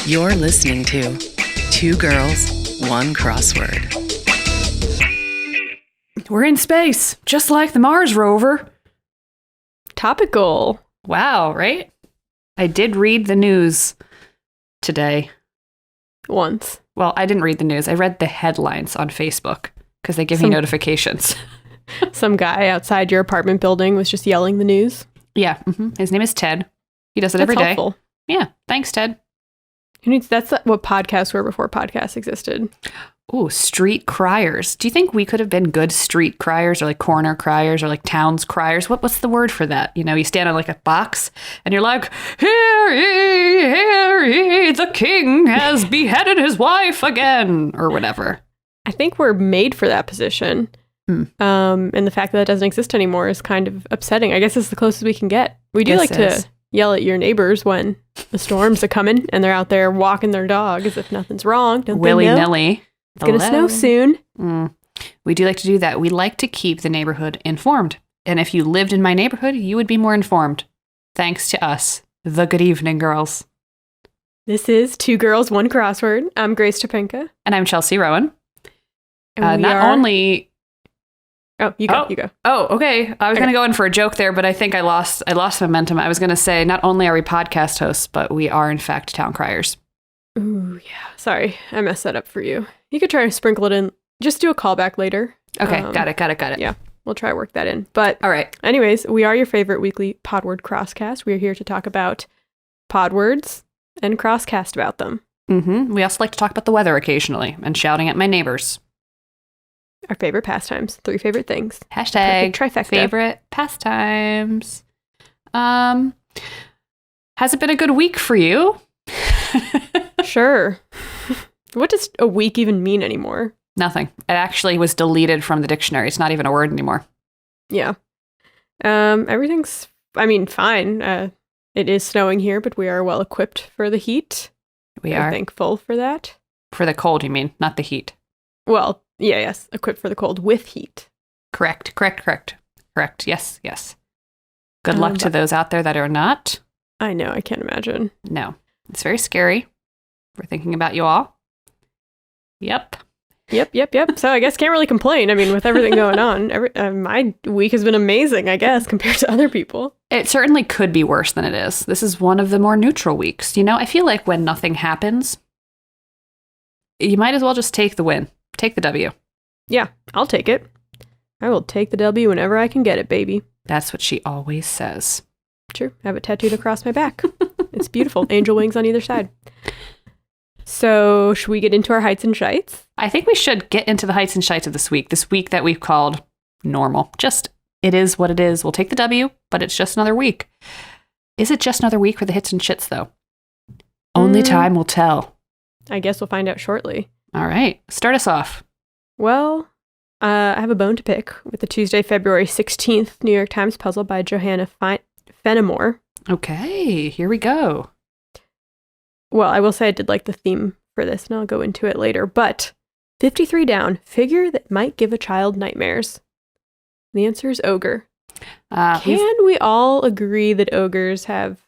You're listening to Two Girls, One Crossword. We're in space, just like the Mars rover. Topical. Wow, right? I did read the news today. Once. Well, I didn't read the news. I read the headlines on Facebook because they give me notifications. Some guy outside your apartment building was just yelling the news. Yeah. His name is Ted. He does it every day. Helpful. Yeah. Thanks, Ted. That's what podcasts were before podcasts existed. Ooh, street criers. Do you think we could have been good street criers or like corner criers or like towns criers? What's the word for that? You know, you stand on like a box and you're like, hear ye, the king has beheaded his wife again, or whatever. I think we're made for that position. And the fact that it doesn't exist anymore is kind of upsetting. I guess it's the closest we can get. We do like to yell at your neighbors when the storms are coming and they're out there walking their dog as if nothing's wrong. Don't Willy-nilly. It's going to snow soon. We do like to do that. We like to keep the neighborhood informed. And if you lived in my neighborhood, you would be more informed. Thanks to us, the Good Evening Girls. This is Two Girls, One Crossword. I'm Grace Topinka. And I'm Chelsea Rowan. And Oh, you go. Oh, okay. I was going to go in for a joke there, but I think I lost momentum. I was going to say, not only are we podcast hosts, but we are, in fact, town criers. Ooh, yeah. Sorry, I messed that up for you. You could try to sprinkle it in. Just do a callback later. Okay, got it. Yeah, we'll try to work that in. But all right. Anyways, we are your favorite weekly Podword Crosscast. We are here to talk about Podwords and crosscast about them. We also like to talk about the weather occasionally and shouting at my neighbors. Our favorite pastimes. 3 favorite things. Hashtag trifecta. Favorite pastimes. Has it been a good week for you? Sure. What does a week even mean anymore? Nothing. It actually was deleted from the dictionary. It's not even a word anymore. Yeah. Everything's, fine. It is snowing here, but we are well equipped for the heat. We are thankful for that. For the cold, you mean, not the heat. Well, yes. Equipped for the cold with heat. Correct. Yes. Good luck to those out there that are not. I know. I can't imagine. No. It's very scary. We're thinking about you all. Yep. So I guess can't really complain. With everything going on, my week has been amazing, I guess, compared to other people. It certainly could be worse than it is. This is one of the more neutral weeks. I feel like when nothing happens, you might as well just take the win. Take the W. Yeah, I'll take it. I will take the W whenever I can get it, baby. That's what she always says. True. I have it tattooed across my back. It's beautiful. Angel wings on either side. So, should we get into our heights and shites? I think we should get into the heights and shites of this week that we've called normal. Just, it is what it is. We'll take the W, but it's just another week. Is it just another week for the hits and shits, though? Only time will tell. I guess we'll find out shortly. All right. Start us off. Well, I have a bone to pick with the Tuesday, February 16th New York Times puzzle by Johanna Fenimore. Okay, here we go. Well, I will say I did like the theme for this, and I'll go into it later. But 53 down, figure that might give a child nightmares. The answer is ogre. Can we all agree that ogres have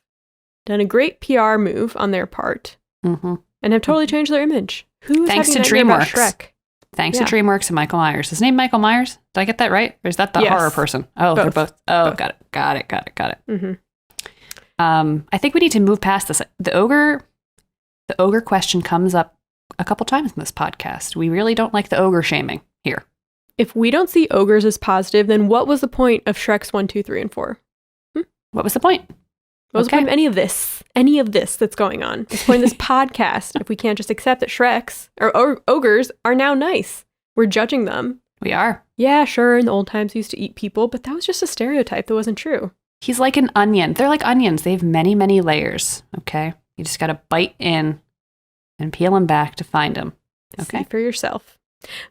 done a great PR move on their part and have totally changed their image? Who's Thanks to DreamWorks. Shrek? Thanks to DreamWorks and Michael Myers. Is his name Michael Myers? Did I get that right? Or is that the horror person? Oh, both. They're both. Oh, both. Got it. I think we need to move past this. The ogre question comes up a couple times in this podcast. We really don't like the ogre shaming here. If we don't see ogres as positive, then what was the point of Shreks 1, 2, 3, and 4? What was the point? What was the point of any of this? Any of this that's going on? What's the point of this podcast if we can't just accept that Shreks or ogres are now nice? We're judging them. We are. Yeah, sure, in the old times we used to eat people, but that was just a stereotype that wasn't true. He's like an onion. They're like onions. They have many, many layers, okay? You just got to bite in and peel them back to find them. Okay. See for yourself.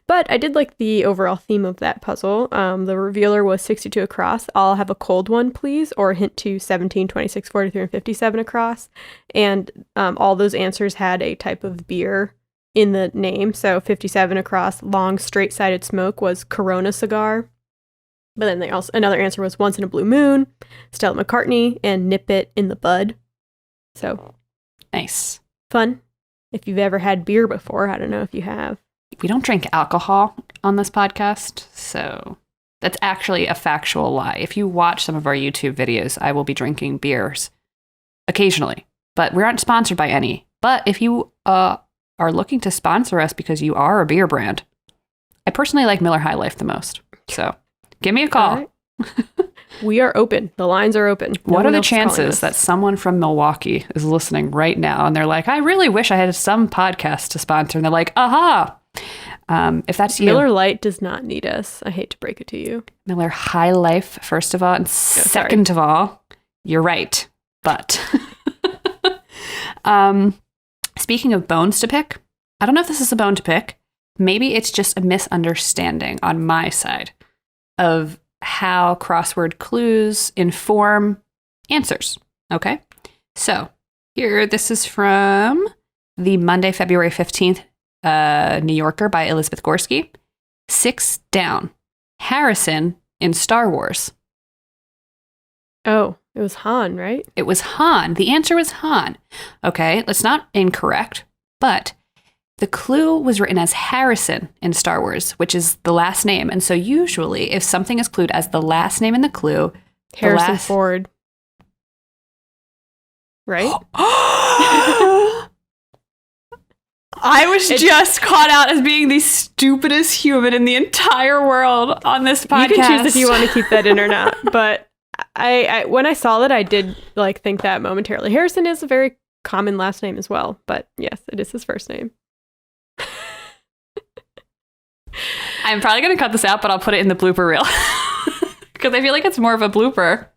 But I did like the overall theme of that puzzle. The revealer was 62 across. I'll have a cold one, please, or a hint to 17, 26, 43, and 57 across. And all those answers had a type of beer in the name. So 57 across, long, straight-sided smoke was Corona cigar. But then another answer was Once in a Blue Moon, Stella McCartney, and Nip It in the Bud. So nice. Fun. If you've ever had beer before, I don't know if you have. We don't drink alcohol on this podcast, so that's actually a factual lie. If you watch some of our YouTube videos, I will be drinking beers occasionally, but we aren't sponsored by any. But if you are looking to sponsor us because you are a beer brand, I personally like Miller High Life the most. So give me a call. Right. We are open. The lines are open. What are the chances that someone from Milwaukee is listening right now and they're like, I really wish I had some podcast to sponsor. And they're like, aha. If that's you. Miller Lite does not need us. I hate to break it to you. Miller High Life, first of all. And second of all, you're right. But speaking of bones to pick, I don't know if this is a bone to pick. Maybe it's just a misunderstanding on my side of how crossword clues inform answers. Okay. So here, this is from the Monday, February 15th, New Yorker by Elizabeth Gorski. 6 down. Harrison in Star Wars. Oh, it was Han, right? It was Han. The answer was Han. Okay, that's not incorrect, but the clue was written as Harrison in Star Wars, which is the last name. And so usually if something is clued as the last name in the clue... Harrison Ford. Right? I was just caught out as being the stupidest human in the entire world on this podcast. You can choose if you want to keep that in or not. But I when I saw that, I did think that momentarily. Harrison is a very common last name as well. But yes, it is his first name. I'm probably going to cut this out, but I'll put it in the blooper reel. Because I feel like it's more of a blooper.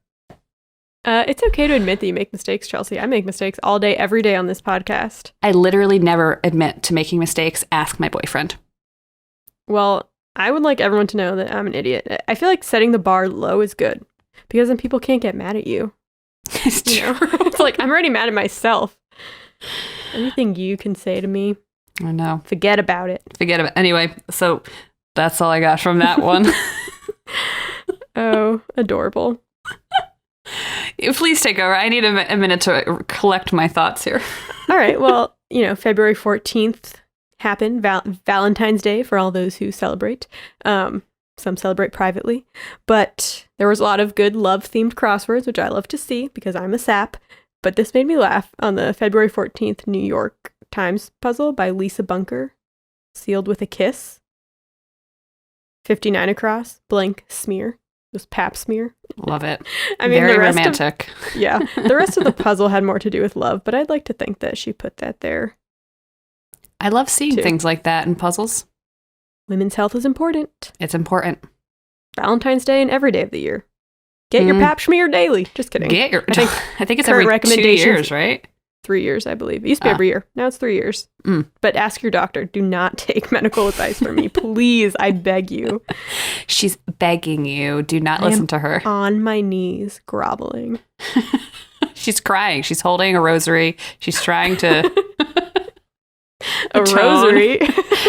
It's okay to admit that you make mistakes, Chelsea. I make mistakes all day, every day on this podcast. I literally never admit to making mistakes. Ask my boyfriend. Well, I would like everyone to know that I'm an idiot. I feel like setting the bar low is good. Because then people can't get mad at you. It's true. It's like, I'm already mad at myself. Anything you can say to me, I know. Forget about it. Anyway, so that's all I got from that one. Oh, adorable. Please take over. I need a minute to collect my thoughts here. All right. Well, February 14th happened. Valentine's Day for all those who celebrate. Some celebrate privately. But there was a lot of good love-themed crosswords, which I love to see because I'm a sap. But this made me laugh on the February 14th New York Times puzzle by Lisa Bunker. Sealed with a kiss. 59 across. Blank smear. It was pap smear. Love it. I mean, very romantic. The rest of the puzzle had more to do with love, but I'd like to think that she put that there. I love seeing things like that in puzzles. Women's health is important. It's important. Valentine's Day and every day of the year. Get your pap smear daily. Just kidding. I think it's every 2 years, right? 3 years, I believe. It used to be every year. Now it's 3 years. But ask your doctor. Do not take medical advice from me. Please, I beg you. She's begging you. Do not listen to her. On my knees, groveling. She's crying. She's holding a rosary. She's trying to... A rosary?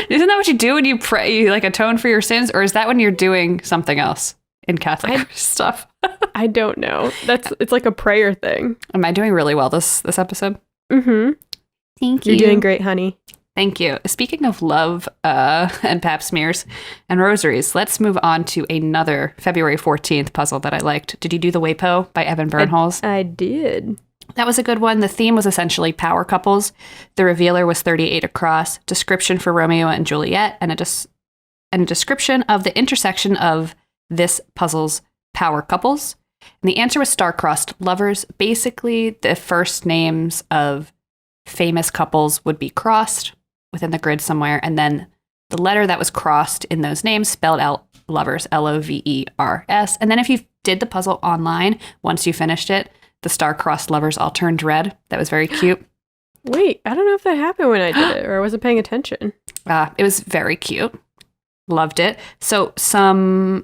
Isn't that what you do when you pray? You atone for your sins? Or is that when you're doing something else in Catholic stuff? I don't know. It's like a prayer thing. Am I doing really well this episode? Mm-hmm. Thank you. You're doing great, honey. Thank you. Speaking of love and pap smears and rosaries, let's move on to another February 14th puzzle that I liked. Did you do the WAPO by Evan Bernholz? I did. That was a good one. The theme was essentially power couples. The revealer was 38 across. Description for Romeo and Juliet, and a description of the intersection of this puzzle's power couples. And the answer was star-crossed lovers. Basically, the first names of famous couples would be crossed within the grid somewhere, and then the letter that was crossed in those names spelled out lovers, Lovers. And then if you did the puzzle online, once you finished it, the star-crossed lovers all turned red. That was very cute. Wait, I don't know if that happened when I did it, or I wasn't paying attention. It was very cute. Loved it. So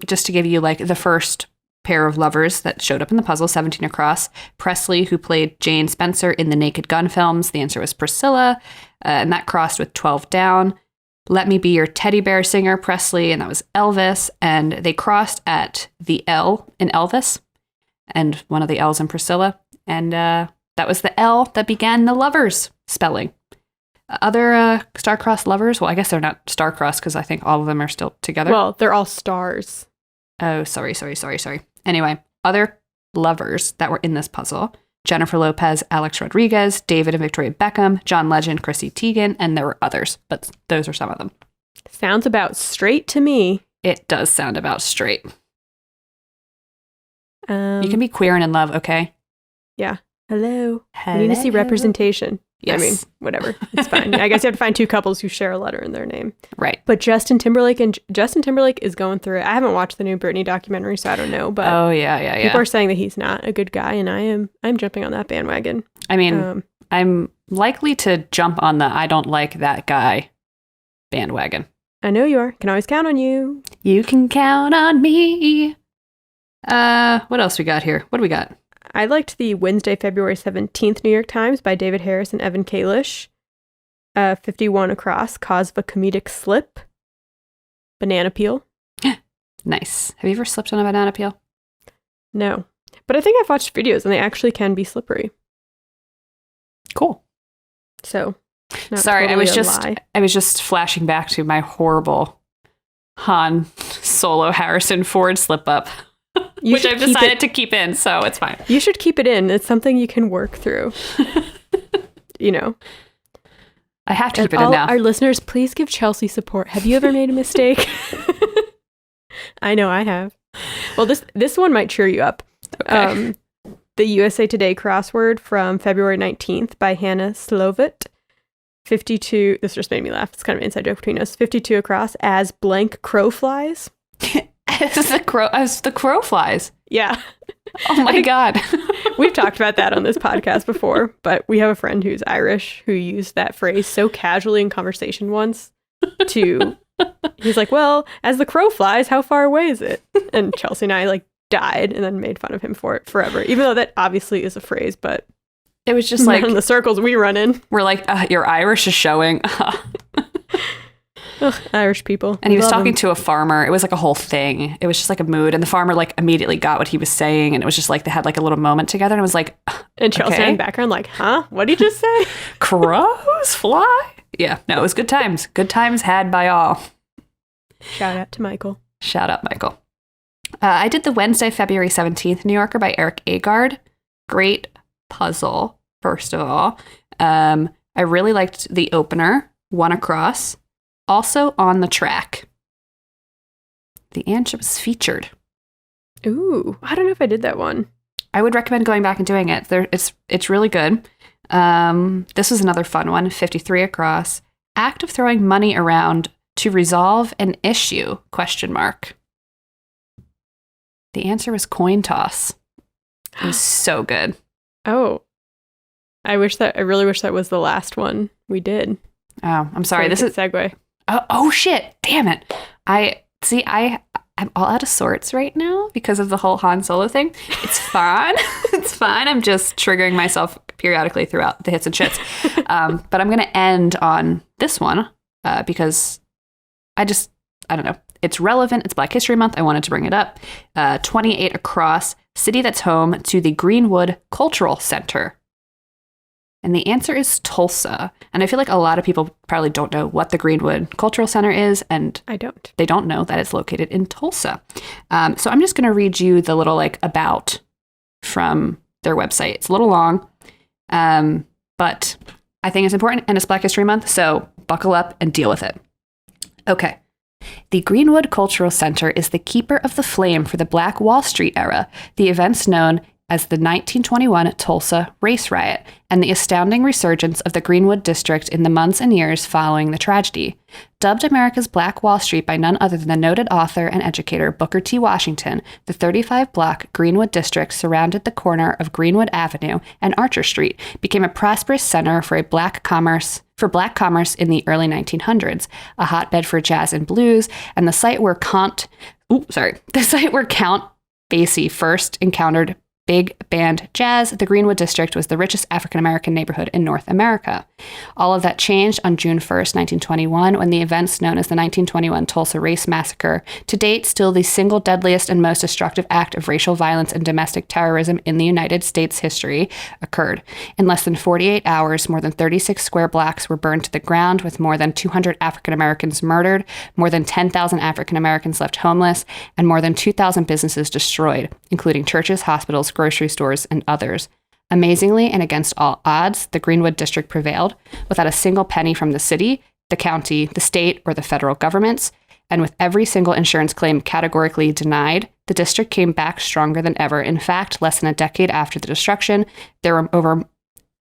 just to give you the first pair of lovers that showed up in the puzzle, 17 across. Presley, who played Jane Spencer in the Naked Gun films. The answer was Priscilla, and that crossed with 12 down. Let Me Be Your Teddy Bear Singer, Presley, and that was Elvis. And they crossed at the L in Elvis and one of the L's in Priscilla. And that was the L that began the lovers spelling. Other star-crossed lovers? Well, I guess they're not star-crossed because I think all of them are still together. Well, they're all stars. Oh, sorry. Anyway, other lovers that were in this puzzle: Jennifer Lopez, Alex Rodriguez, David and Victoria Beckham, John Legend, Chrissy Teigen, and there were others, but those are some of them. Sounds about straight to me. It does sound about straight. You You can be queer and in love, okay? Yeah. Hello. I need to see representation. Yes. I mean, whatever. It's fine. I guess you have to find two couples who share a letter in their name. Right. But Justin Timberlake is going through it. I haven't watched the new Britney documentary, so I don't know. But Oh, yeah. people are saying that he's not a good guy, and I'm jumping on that bandwagon. I mean, I'm likely to jump on the I don't like that guy bandwagon. I know you are. Can always count on you. You can count on me. What else we got here? What do we got? I liked the Wednesday, February 17th New York Times by David Harris and Evan Kalish. 51 across, cause of a comedic slip. Banana peel. Nice. Have you ever slipped on a banana peel? No. But I think I've watched videos and they actually can be slippery. Cool. So, not Sorry, totally a lie. I was just flashing back to my horrible Han Solo Harrison Ford slip up, which I've decided to keep in, so it's fine. You should keep it in. It's something you can work through. You know. I have to keep it in now. Our listeners, please give Chelsea support. Have you ever made a mistake? I know I have. Well, this one might cheer you up. Okay. The USA Today Crossword from February 19th by Hannah Slovit. 52, this just made me laugh. It's kind of an inside joke between us. 52 across, as blank crow flies. As the crow flies. Yeah. Oh my God. We've talked about that on this podcast before, but we have a friend who's Irish who used that phrase so casually in conversation once he's like, well, as the crow flies, how far away is it? And Chelsea and I died and then made fun of him for it forever, even though that obviously is a phrase, but it was just in the circles we run in. We're like, your Irish is showing. Ugh, Irish people. And he was talking to a farmer. It was like a whole thing. It was just like a mood. And the farmer immediately got what he was saying. And it was just like they had a little moment together. And it was like, and Chelsea in the background huh? What did you just say? Crows fly? Yeah. No, it was good times. Good times had by all. Shout out to Michael. Shout out, Michael. I did the Wednesday, February 17th New Yorker by Eric Agard. Great puzzle, first of all. I really liked the opener, one across. Also on the track. The answer was featured. Ooh, I don't know if I did that one. I would recommend going back and doing it. It's really good. This was another fun one, 53 across. Act of throwing money around to resolve an issue, ? The answer was coin toss. It was so good. Oh, I really wish that was the last one we did. Oh, I'm sorry. This is segue. Oh shit! Damn it! I'm all out of sorts right now because of the whole Han Solo thing. It's fine. It's fine. I'm just triggering myself periodically throughout the hits and shits. But I'm gonna end on this one because I don't know. It's relevant. It's Black History Month. I wanted to bring it up. 28 across. City that's home to the Greenwood Cultural Center. And the answer is Tulsa. And I feel like a lot of people probably don't know what the Greenwood Cultural Center is. And I don't. They don't know that it's located in Tulsa. So I'm just going to read you the little about from their website. It's a little long, but I think it's important and it's Black History Month. So buckle up and deal with it. Okay. The Greenwood Cultural Center is the keeper of the flame for the Black Wall Street era, the events known as the 1921 Tulsa Race Riot, and the astounding resurgence of the Greenwood district in the months and years following the tragedy. Dubbed America's Black Wall Street by none other than the noted author and educator Booker T. Washington, the 35-block Greenwood district surrounded the corner of Greenwood Avenue and Archer Street, became a prosperous center for black commerce in the early 1900s, a hotbed for jazz and blues, and the site where Count Basie first encountered big band jazz, the Greenwood district was the richest African-American neighborhood in North America. All of that changed on June 1st, 1921, when the events known as the 1921 Tulsa Race Massacre, to date still the single deadliest and most destructive act of racial violence and domestic terrorism in the United States history, occurred. In less than 48 hours, more than 36 square blocks were burned to the ground, with more than 200 African-Americans murdered, more than 10,000 African-Americans left homeless, and more than 2,000 businesses destroyed, including churches, hospitals, grocery stores, and others. Amazingly, and against all odds, the Greenwood district prevailed, without a single penny from the city, the county, the state, or the federal governments, and with every single insurance claim categorically denied, the district came back stronger than ever. In fact, less than a decade after the destruction, there were over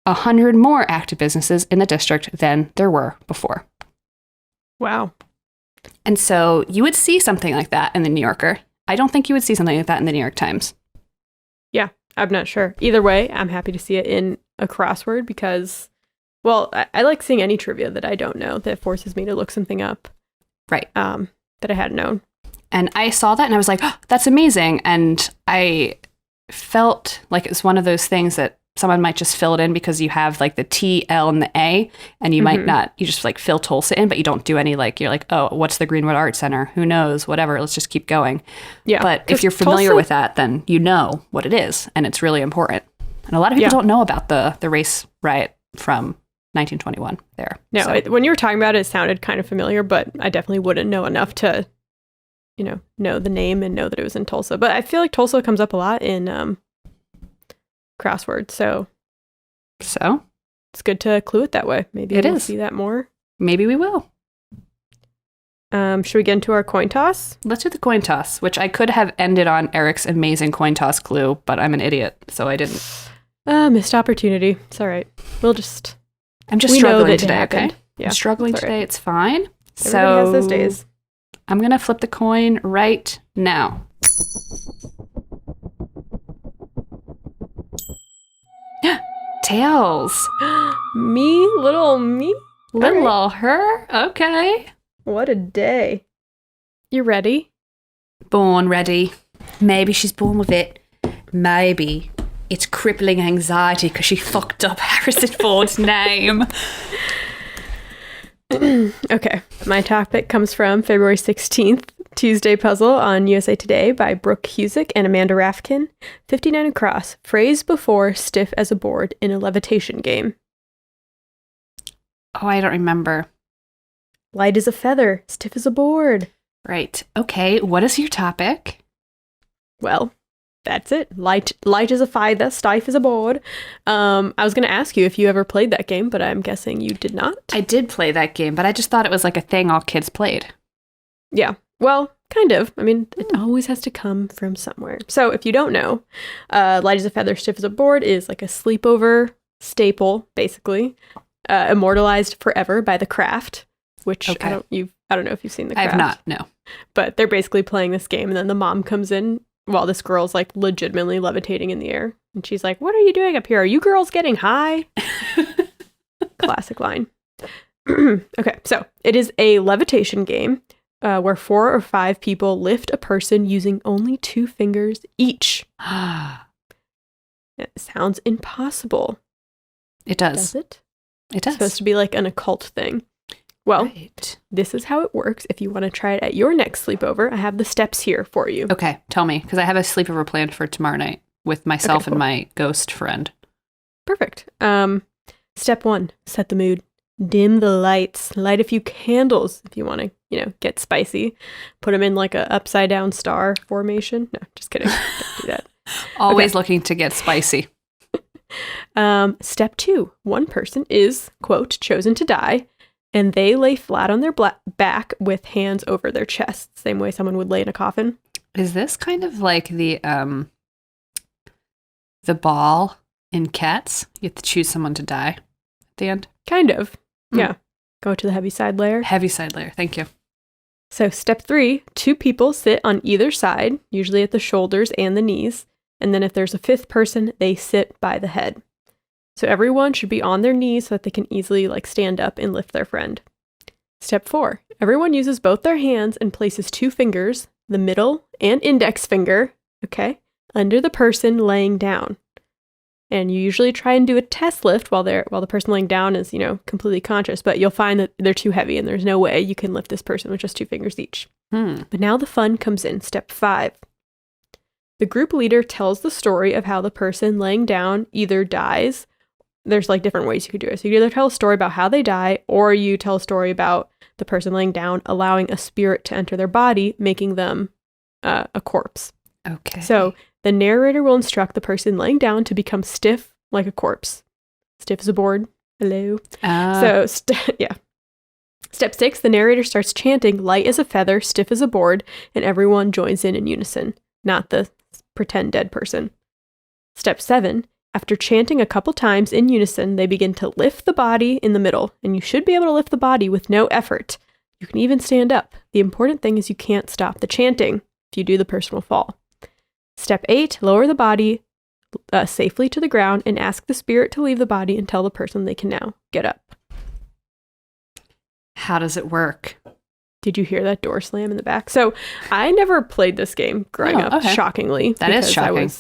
100 more active businesses in the district than there were before. Wow. And so you would see something like that in the New Yorker. I don't think you would see something like that in the New York Times. Yeah, I'm not sure. Either way, I'm happy to see it in a crossword because, well, I like seeing any trivia that I don't know that forces me to look something up. Right. That I hadn't known. And I saw that and I was like, oh, that's amazing. And I felt like it was one of those things that someone might just fill it in because you have like the T, L, and the A, and you might not, you just like fill Tulsa in, but you don't do any like, you're like, oh, what's the Greenwood Art Center? Who knows? Whatever. Let's just keep going. Yeah. But if you're familiar with that, then you know what it is, and it's really important. And a lot of people don't know about the race riot from 1921 there. No, So- when you were talking about it, it sounded kind of familiar, but I definitely wouldn't know enough to, know the name and know that it was in Tulsa. But I feel like Tulsa comes up a lot in crossword, so it's good to clue it that way. Maybe we'll see that more. Maybe we will. Should we get into our coin toss? Let's do the coin toss, which I could have ended on Eric's amazing coin toss clue, but I'm an idiot, so I didn't. Missed opportunity. It's all right. I'm just struggling today, okay? Yeah, I'm struggling today. Right. It's fine. Everybody has those days. I'm going to flip the coin right now. Tails. Little me? Little ol' her? Okay. What a day. You ready? Born ready. Maybe she's born with it. Maybe it's crippling anxiety because she fucked up Harrison Ford's name. Okay. My topic comes from February 16th, Tuesday Puzzle on USA Today by Brooke Husick and Amanda Rafkin. 59 across. Phrase before stiff as a board in a levitation game. Oh, I don't remember. Light as a feather, stiff as a board. Right. Okay. What is your topic? Well, that's it. Light as a feather, stiff as a board. I was going to ask you if you ever played that game, but I'm guessing you did not. I did play that game, but I just thought it was like a thing all kids played. Yeah. Well, kind of. I mean, it always has to come from somewhere. So if you don't know, light as a feather, stiff as a board is like a sleepover staple, basically, immortalized forever by The Craft, which I don't know if you've seen The Craft. I have not, no. But they're basically playing this game, and then the mom comes in while this girl's like legitimately levitating in the air. And she's like, "What are you doing up here? Are you girls getting high?" Classic line. Okay, so it is a levitation game where 4 or 5 people lift a person using only 2 fingers each. It sounds impossible. It does. Does it? It does. It's supposed to be like an occult thing. Well, This is how it works. If you want to try it at your next sleepover, I have the steps here for you. Okay, tell me, because I have a sleepover planned for tomorrow night with myself and my ghost friend. Perfect. Step 1, set the mood. Dim the lights. Light a few candles if you want to, get spicy. Put them in like a upside down star formation. No, just kidding. Don't do that. Always looking to get spicy. Step 2, one person is, quote, chosen to die, and they lay flat on their back with hands over their chest, same way someone would lay in a coffin. Is this kind of like the ball in Cats? You have to choose someone to die at the end? Kind of. Yeah. Go to the heavy side layer. Heavy side layer. Thank you. So step 3, 2 people sit on either side, usually at the shoulders and the knees. And then if there's a 5th person, they sit by the head. So everyone should be on their knees so that they can easily stand up and lift their friend. Step 4, everyone uses both their hands and places 2 fingers, the middle and index finger, under the person laying down. And you usually try and do a test lift while the person laying down is, completely conscious, but you'll find that they're too heavy and there's no way you can lift this person with just 2 fingers each. But now the fun comes in. Step 5. The group leader tells the story of how the person laying down either dies. There's like different ways you could do it. So you either tell a story about how they die, or you tell a story about the person laying down allowing a spirit to enter their body, making them a corpse. Okay. So the narrator will instruct the person laying down to become stiff like a corpse. Stiff as a board. Hello. Step 6, the narrator starts chanting light as a feather, stiff as a board, and everyone joins in unison, not the pretend dead person. Step 7, after chanting a couple times in unison, they begin to lift the body in the middle, and you should be able to lift the body with no effort. You can even stand up. The important thing is you can't stop the chanting. If you do, the person will fall. Step 8, lower the body safely to the ground and ask the spirit to leave the body and tell the person they can now get up. How does it work? Did you hear that door slam in the back? So I never played this game growing up, shockingly. That is shocking.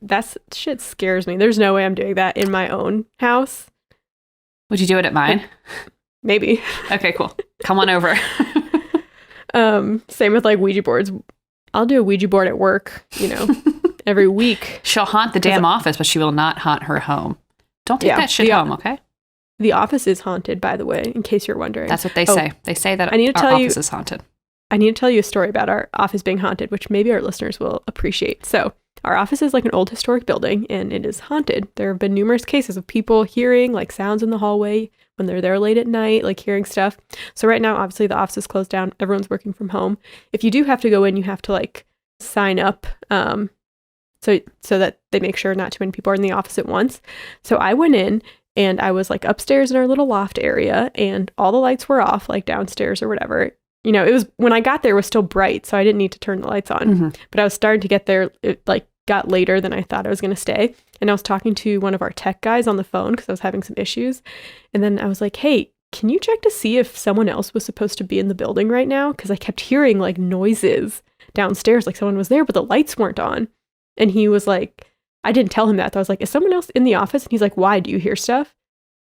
That shit scares me. There's no way I'm doing that in my own house. Would you do it at mine? Maybe. Okay, cool. Come on over. Same with like Ouija boards. I'll do a Ouija board at work, every week. She'll haunt the damn office, but she will not haunt her home. Don't take that shit home, okay? The office is haunted, by the way, in case you're wondering. That's what they say. They say that our office is haunted. I need to tell you a story about our office being haunted, which maybe our listeners will appreciate. So our office is like an old historic building, and it is haunted. There have been numerous cases of people hearing like sounds in the hallway when they're there late at night, like hearing stuff. So right now, obviously, the office is closed down. Everyone's working from home. If you do have to go in, you have to like sign up so that they make sure not too many people are in the office at once. So I went in, and I was like upstairs in our little loft area, and all the lights were off, like downstairs or whatever. It was, when I got there, it was still bright, so I didn't need to turn the lights on. Mm-hmm. But I was starting to get there, it like got later than I thought I was going to stay. And I was talking to one of our tech guys on the phone because I was having some issues. And then I was like, hey, can you check to see if someone else was supposed to be in the building right now? Because I kept hearing like noises downstairs, like someone was there, but the lights weren't on. And he was like, I didn't tell him that. So I was like, is someone else in the office? And he's like, why? Do you hear stuff?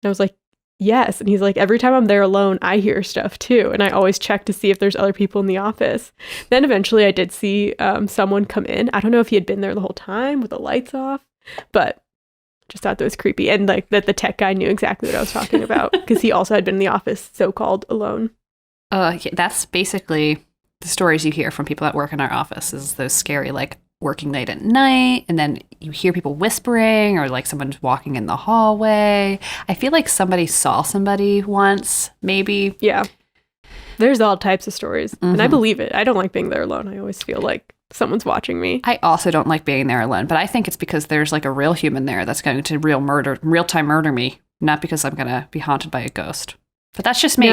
And I was like, yes. And he's like, every time I'm there alone, I hear stuff too. And I always check to see if there's other people in the office. Then eventually I did see someone come in. I don't know if he had been there the whole time with the lights off, but just thought that was creepy. And like that the tech guy knew exactly what I was talking about because he also had been in the office so-called alone. That's basically the stories you hear from people that work in our office is those scary, like working late at night, and then you hear people whispering or like someone's walking in the hallway. I feel like somebody saw somebody once, maybe. Yeah. There's all types of stories. Mm-hmm. And I believe it. I don't like being there alone. I always feel like someone's watching me. I also don't like being there alone, but I think it's because there's like a real human there that's going to real-time murder me, not because I'm going to be haunted by a ghost. But that's just me.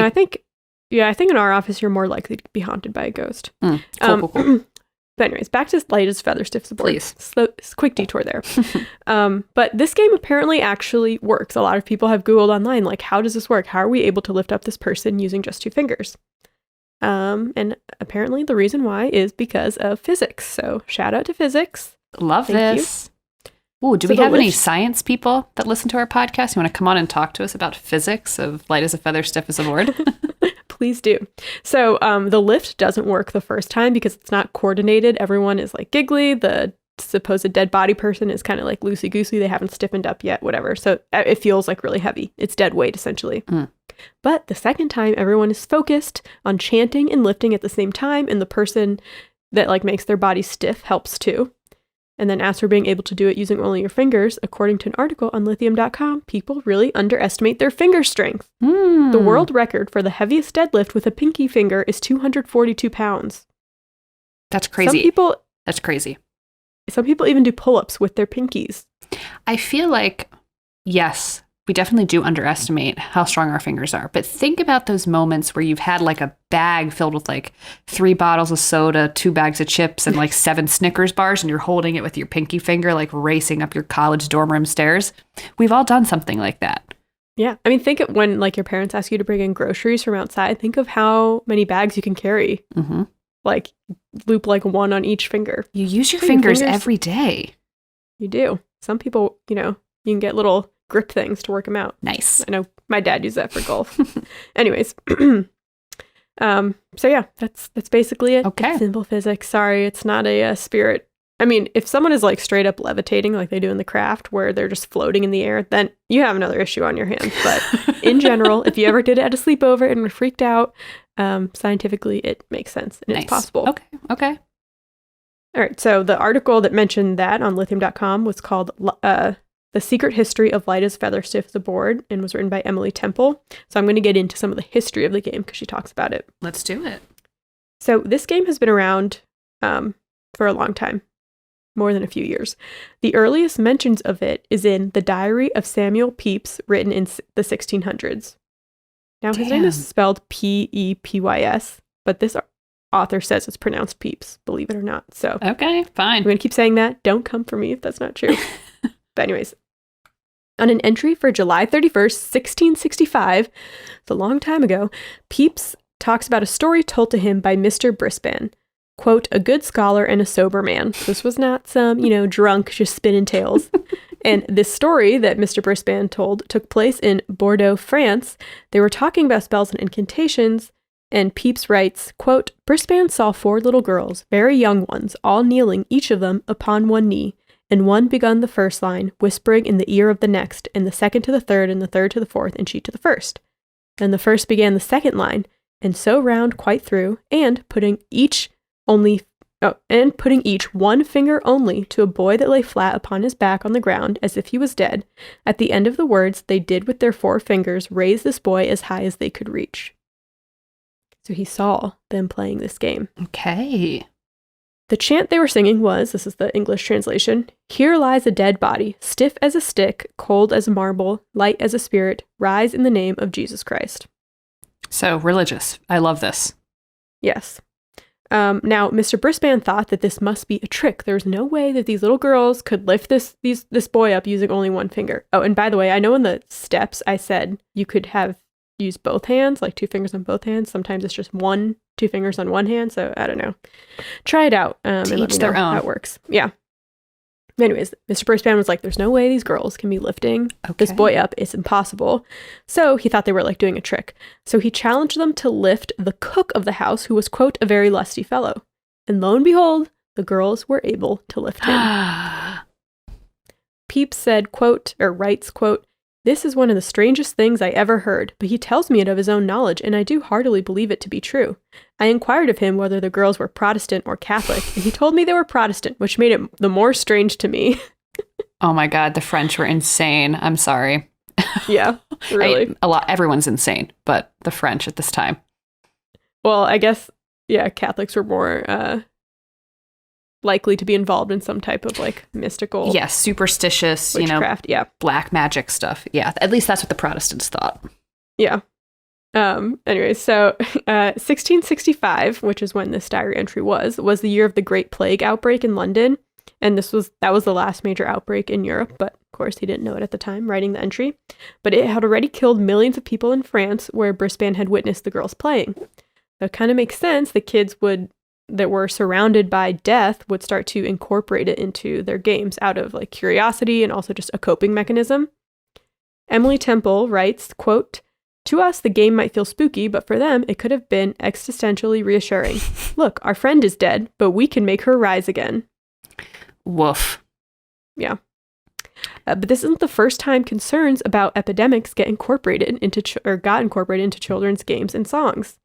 Yeah, I think in our office you're more likely to be haunted by a ghost. Cool. But anyways, back to light as feather, stiff as a board. Please. Quick detour there. But this game apparently actually works. A lot of people have Googled online, like, how does this work? How are we able to lift up this person using just 2 fingers? And apparently the reason why is because of physics. So shout out to physics. Love this. Ooh, do we have any science people that listen to our podcast? You want to come on and talk to us about physics of light as a feather, stiff as a board? Please do. So the lift doesn't work the first time because it's not coordinated. Everyone is like giggly. The supposed dead body person is kind of like loosey-goosey. They haven't stiffened up yet, whatever. So it feels like really heavy. It's dead weight, essentially. But the second time, everyone is focused on chanting and lifting at the same time, and the person that like makes their body stiff helps too. And then as for being able to do it using only your fingers, according to an article on lithium.com, people really underestimate their finger strength. The world record for the heaviest deadlift with a pinky finger is 242 pounds. That's crazy. That's crazy. Some people even do pull-ups with their pinkies. I feel like, yes, we definitely do underestimate how strong our fingers are. But think about those moments where you've had like a bag filled with like 3 bottles of soda, 2 bags of chips, and like 7 Snickers bars, and you're holding it with your pinky finger, like racing up your college dorm room stairs. We've all done something like that. Yeah. I mean, think of when like your parents ask you to bring in groceries from outside. Think of how many bags you can carry. Mm-hmm. like loop like one on each finger. You use your Hey, fingers every day. You do. Some people, you can get little grip things to work them out. Nice. I know my dad used that for golf. Anyways. So yeah, that's basically it. Okay. It's simple physics. Sorry, it's not a spirit. I mean, if someone is like straight up levitating like they do in The Craft, where they're just floating in the air, then you have another issue on your hands. But in general, if you ever did it at a sleepover and were freaked out, scientifically it makes sense and Nice. it's possible. Okay. All right. So the article that mentioned that on lithium.com was called The Secret History of Light as Feather Stiff as a Board and was written by Emily Temple. So I'm going to get into some of the history of the game because she talks about it. Let's do it. So this game has been around for a long time, more than a few years. The earliest mentions of it is in The Diary of Samuel Pepys, written in the 1600s. Now, his name is spelled P-E-P-Y-S, but this author says it's pronounced Pepys, believe it or not. So Okay, fine. I'm going to keep saying that. Don't come for me if that's not true. But anyways, on an entry for July 31st, 1665, it's a long time ago, Pepys talks about a story told to him by Mr. Brisbane, quote, a good scholar and a sober man. This was not some, drunk just spinning tales. And this story that Mr. Brisbane told took place in Bordeaux, France. They were talking about spells and incantations, and Pepys writes, quote, Brisbane saw 4 little girls, very young ones, all kneeling, each of them upon one knee, and one begun the first line, whispering in the ear of the next, and the second to the third, and the third to the fourth, and she to the first. And the first began the second line, and so round quite through, and putting each one finger only to a boy that lay flat upon his back on the ground as if he was dead. At the end of the words, they did with their 4 fingers raise this boy as high as they could reach. So he saw them playing this game. Okay. The chant they were singing was, this is the English translation, here lies a dead body, stiff as a stick, cold as marble, light as a spirit, rise in the name of Jesus Christ. So religious. I love this. Yes. Now, Mr. Brisbane thought that this must be a trick. There's no way that these little girls could lift this boy up using only one finger. Oh, and by the way, I know in the steps I said you could use both hands, like 2 fingers on both hands. Sometimes it's just 2 fingers on one hand. So I don't know. Try it out. To and let each me their know own. how it works. Yeah. Anyways, Mr. Brisbane was like, there's no way these girls can be lifting this boy up. It's impossible. So he thought they were like doing a trick. So he challenged them to lift the cook of the house, who was, quote, a very lusty fellow. And lo and behold, the girls were able to lift him. Pepys said, quote, or writes, quote, this is one of the strangest things I ever heard, but he tells me it of his own knowledge, and I do heartily believe it to be true. I inquired of him whether the girls were Protestant or Catholic, and he told me they were Protestant, which made it the more strange to me. Oh my God, the French were insane. I'm sorry. Yeah, really. Everyone's insane, but the French at this time. Well, I guess, yeah, Catholics were more likely to be involved in some type of like mystical, yes, superstitious, witchcraft, black magic stuff. Yeah, at least that's what the Protestants thought. Yeah. Anyway, so 1665, which is when this diary entry was the year of the Great Plague outbreak in London, and that was the last major outbreak in Europe. But of course, he didn't know it at the time, writing the entry. But it had already killed millions of people in France, where Brisbane had witnessed the girls playing. So it kind of makes sense. The kids that were surrounded by death would start to incorporate it into their games out of like curiosity and also just a coping mechanism. Emily Temple writes, quote, to us, the game might feel spooky, but for them, it could have been existentially reassuring. Look, our friend is dead, but we can make her rise again. Woof. Yeah. But this isn't the first time concerns about epidemics got incorporated into children's games and songs.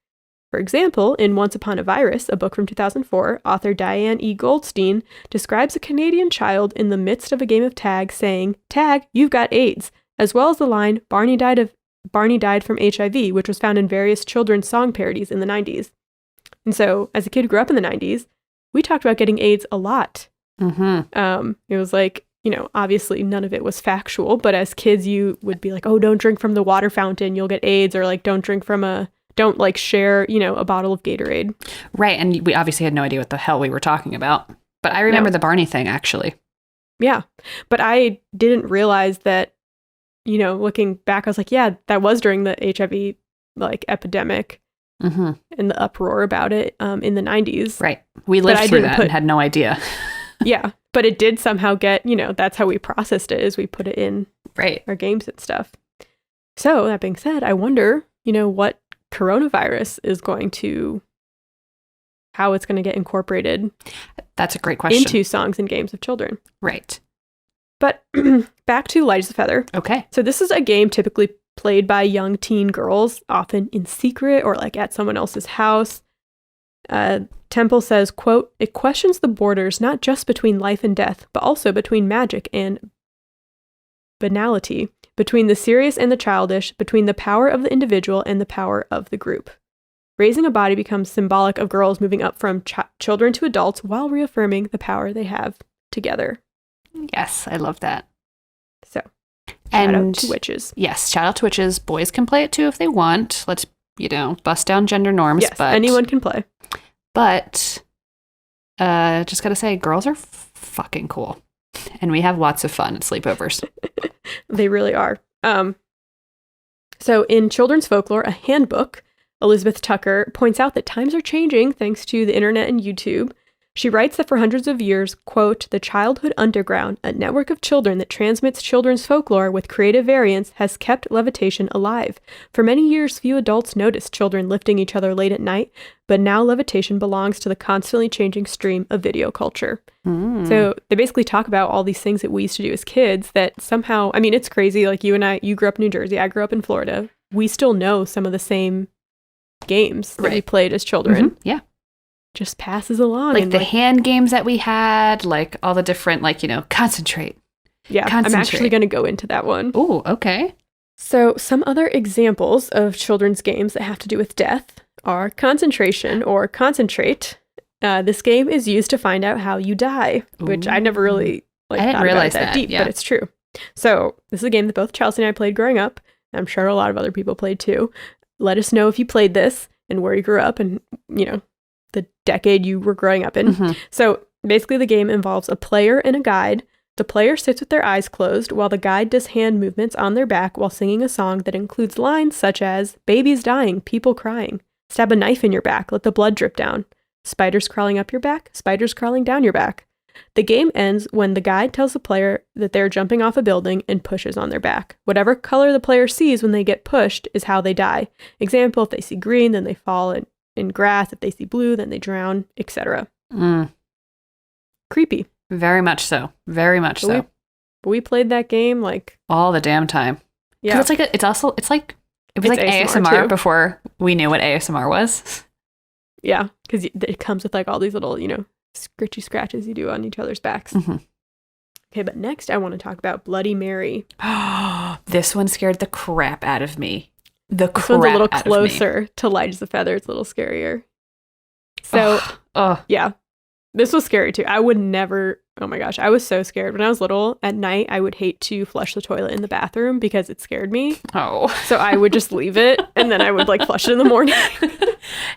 For example, in Once Upon a Virus, a book from 2004, author Diane E. Goldstein describes a Canadian child in the midst of a game of tag saying, "Tag, you've got AIDS," as well as the line, Barney died from HIV, which was found in various children's song parodies in the 90s. And so, as a kid who grew up in the 90s, we talked about getting AIDS a lot. Mm-hmm. It was like, obviously none of it was factual, but as kids, you would be like, oh, don't drink from the water fountain, you'll get AIDS, or like, don't share, a bottle of Gatorade. Right. And we obviously had no idea what the hell we were talking about. But I remember the Barney thing, actually. Yeah. But I didn't realize that, looking back, I was like, yeah, that was during the HIV, epidemic. Mm-hmm. and the uproar about it in the 90s. Right. We lived through that and had no idea. Yeah. But it did somehow get, that's how we processed it, is we put it in our games and stuff. So that being said, I wonder, what coronavirus is how it's going to get incorporated. That's a great question. Into songs and games of children. Right. But back to Light as a Feather. Okay. So this is a game typically played by young teen girls, often in secret or like at someone else's house. Temple says, quote, "It questions the borders not just between life and death, but also between magic and banality, between the serious and the childish, between the power of the individual and the power of the group. Raising a body becomes symbolic of girls moving up from children to adults while reaffirming the power they have together." Yes, I love that. So, shout out to witches. Yes, shout out to witches. Boys can play it too if they want. Let's, bust down gender norms. Yes, but anyone can play. But, just gotta say, girls are fucking cool. And we have lots of fun at sleepovers. They really are. So in children's folklore, a handbook, Elizabeth Tucker points out that times are changing thanks to the internet and YouTube. She writes that for hundreds of years, quote, "The Childhood Underground, a network of children that transmits children's folklore with creative variants, has kept levitation alive. For many years, few adults noticed children lifting each other late at night, but now levitation belongs to the constantly changing stream of video culture." So they basically talk about all these things that we used to do as kids that somehow, it's crazy. Like you grew up in New Jersey, I grew up in Florida. We still know some of the same games that we played as children. Mm-hmm. Yeah. Just passes along. Like the hand games that we had, like all the different, concentrate. Yeah, concentrate. I'm actually going to go into that one. Oh, okay. So some other examples of children's games that have to do with death are concentration or concentrate. This game is used to find out how you die, which I never really I didn't realize that deep, yeah. But it's true. So this is a game that both Chelsea and I played growing up. I'm sure a lot of other people played too. Let us know if you played this and where you grew up and, the decade you were growing up in. Mm-hmm. So basically the game involves a player and a guide. The player sits with their eyes closed while the guide does hand movements on their back while singing a song that includes lines such as "Babies dying, people crying, stab a knife in your back, let the blood drip down, spiders crawling up your back, spiders crawling down your back." The game ends when the guide tells the player that they're jumping off a building and pushes on their back. Whatever color the player sees when they get pushed is how they die. Example, if they see green, then they fall in grass. If they see blue, then they drown, etc. Creepy. Very much so. Very much so. We played that game all the damn time. Yeah. It's it was like ASMR too. Before we knew what ASMR was. Yeah, because it comes with all these little, scritchy scratches you do on each other's backs. Mm-hmm. Okay, but next I want to talk about Bloody Mary. This one scared the crap out of me. This one's a little closer to Light as a Feather. It's a little scarier. So, yeah, this was scary too. I would never, oh my gosh, I was so scared. When I was little, at night, I would hate to flush the toilet in the bathroom because it scared me. Oh. So I would just leave it and then I would flush it in the morning.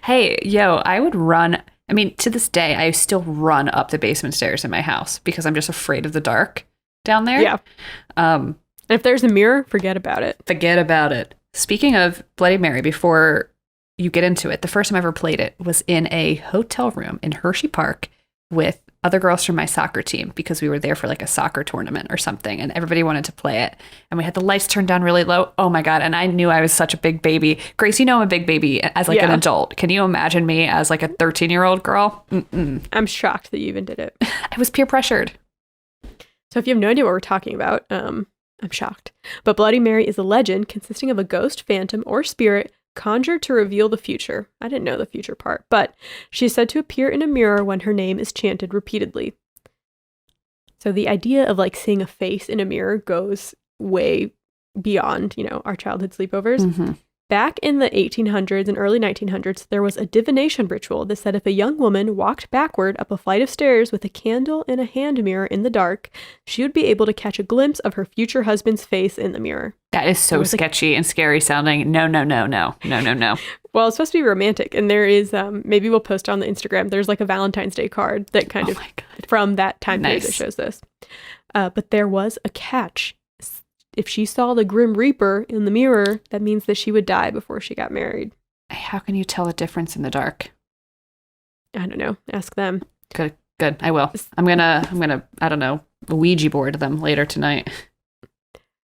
Hey, I would run. To this day, I still run up the basement stairs in my house because I'm just afraid of the dark down there. Yeah. And if there's a mirror, forget about it. Forget about it. Speaking of Bloody Mary, before you get into it, the first time I ever played it was in a hotel room in Hershey Park with other girls from my soccer team because we were there for a soccer tournament or something and everybody wanted to play it. And we had the lights turned down really low. Oh my God. And I knew I was such a big baby. Grace, I'm a big baby as an adult. Can you imagine me as a 13-year-old girl? Mm-mm. I'm shocked that you even did it. I was peer pressured. So if you have no idea what we're talking about, I'm shocked. But Bloody Mary is a legend consisting of a ghost, phantom, or spirit conjured to reveal the future. I didn't know the future part, but she's said to appear in a mirror when her name is chanted repeatedly. So the idea of seeing a face in a mirror goes way beyond, our childhood sleepovers. Mm-hmm. Back in the 1800s and early 1900s, there was a divination ritual that said if a young woman walked backward up a flight of stairs with a candle and a hand mirror in the dark, she would be able to catch a glimpse of her future husband's face in the mirror. That is so sketchy and scary sounding. No. Well, it's supposed to be romantic. And there is, maybe we'll post on the Instagram, there's a Valentine's Day card that kind of from that time period that shows this. But there was a catch. If she saw the Grim Reaper in the mirror, that means that she would die before she got married. How can you tell the difference in the dark? I don't know. Ask them. Good. I will. I'm gonna, I don't know, Ouija board them later tonight.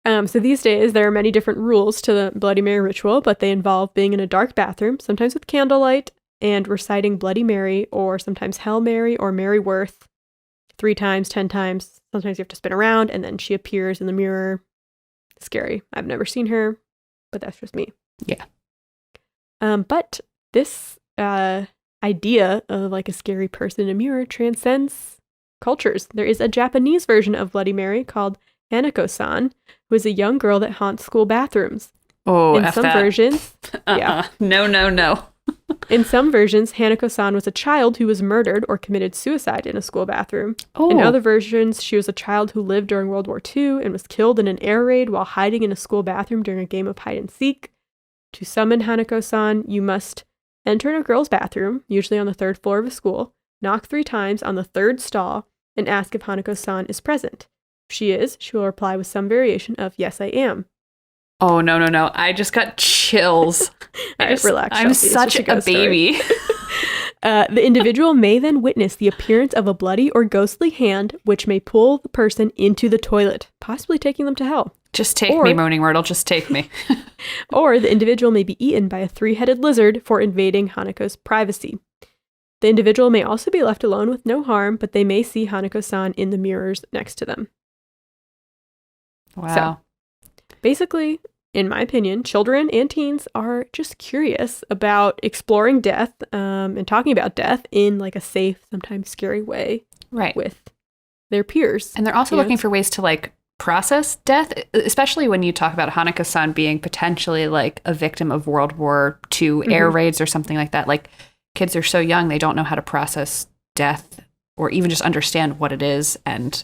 So these days, there are many different rules to the Bloody Mary ritual, but they involve being in a dark bathroom, sometimes with candlelight, and reciting Bloody Mary, or sometimes Hail Mary or Mary Worth 3 times, 10 times. Sometimes you have to spin around, and then she appears in the mirror. Scary. I've never seen her, but that's just me. Yeah. But this idea of like a scary person in a mirror transcends cultures. There is a Japanese version of Bloody Mary called Hanako-San, who is a young girl that haunts school bathrooms. Oh, in some versions, yeah. No. In some versions, Hanako-San was a child who was murdered or committed suicide in a school bathroom. Oh. In other versions, she was a child who lived during World War II and was killed in an air raid while hiding in a school bathroom during a game of hide and seek. To summon Hanako-San, you must enter in a girl's bathroom, usually on the 3rd floor of a school, knock 3 times on the 3rd stall, and ask if Hanako-San is present. If she is, she will reply with some variation of, "Yes, I am." Oh, no. I just got chills. Relax. I'm Chelsea. such a baby. The individual may then witness the appearance of a bloody or ghostly hand, which may pull the person into the toilet, possibly taking them to hell. Just take me, Moaning Myrtle. Just take me. Or the individual may be eaten by a 3-headed lizard for invading Hanako's privacy. The individual may also be left alone with no harm, but they may see Hanako-san in the mirrors next to them. Wow. So, basically, in my opinion, children and teens are just curious about exploring death and talking about death in like a safe, sometimes scary way, right, with their peers. And they're also looking for ways to like process death, especially when you talk about Hanako-san being potentially like a victim of World War II air raids or something like that. Like kids are so young, they don't know how to process death or even just understand what it is, and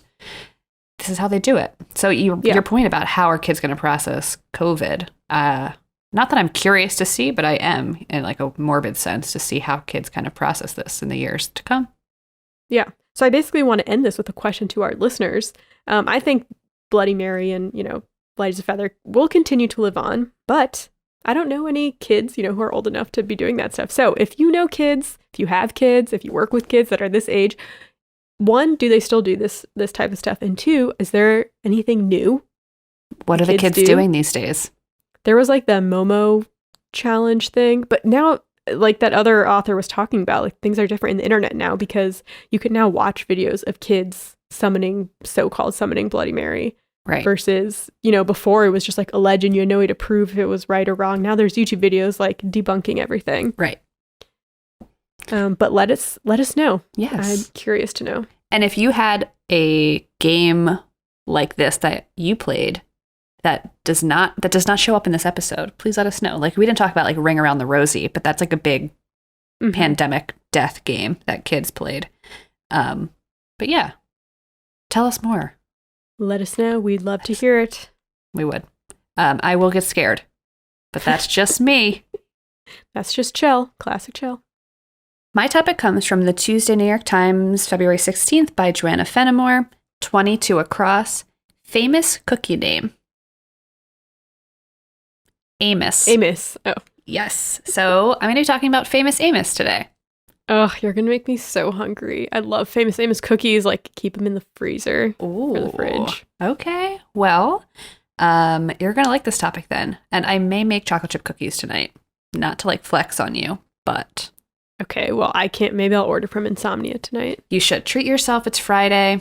this is how they do it. So your point about how are kids going to process COVID, not that I'm curious to see, but I am in like a morbid sense to see how kids kind of process this in the years to come. Yeah. So I basically want to end this with a question to our listeners. I think Bloody Mary and, Light as a Feather will continue to live on, but I don't know any kids, who are old enough to be doing that stuff. So if you know kids, if you have kids, if you work with kids that are this age, 1, do they still do this type of stuff? And 2, is there anything new? What are the kids doing these days? There was like the Momo challenge thing, but now like that other author was talking about, like things are different in the internet now because you can now watch videos of kids so-called summoning Bloody Mary. Right. Versus, before it was just like a legend, you had no way to prove if it was right or wrong. Now there's YouTube videos like debunking everything. Right. But let us know. Yes. I'm curious to know. And if you had a game like this that you played that does not show up in this episode, please let us know. Like we didn't talk about like Ring Around the Rosie, but that's like a big pandemic death game that kids played. But yeah, tell us more. Let us know. We'd love to hear it. We would. I will get scared, but that's just me. That's just chill. Classic chill. My topic comes from the Tuesday New York Times, February 16th by Joanna Fenimore, 22 across. Famous cookie name. Amos. Amos. Oh. Yes. So I'm going to be talking about Famous Amos today. Oh, you're going to make me so hungry. I love Famous Amos cookies. Like, keep them in the freezer or the fridge. Okay. Well, you're going to like this topic then. And I may make chocolate chip cookies tonight. Not to like flex on you, but... Okay, well, I can't. Maybe I'll order from Insomnia tonight. You should. Treat yourself. It's Friday.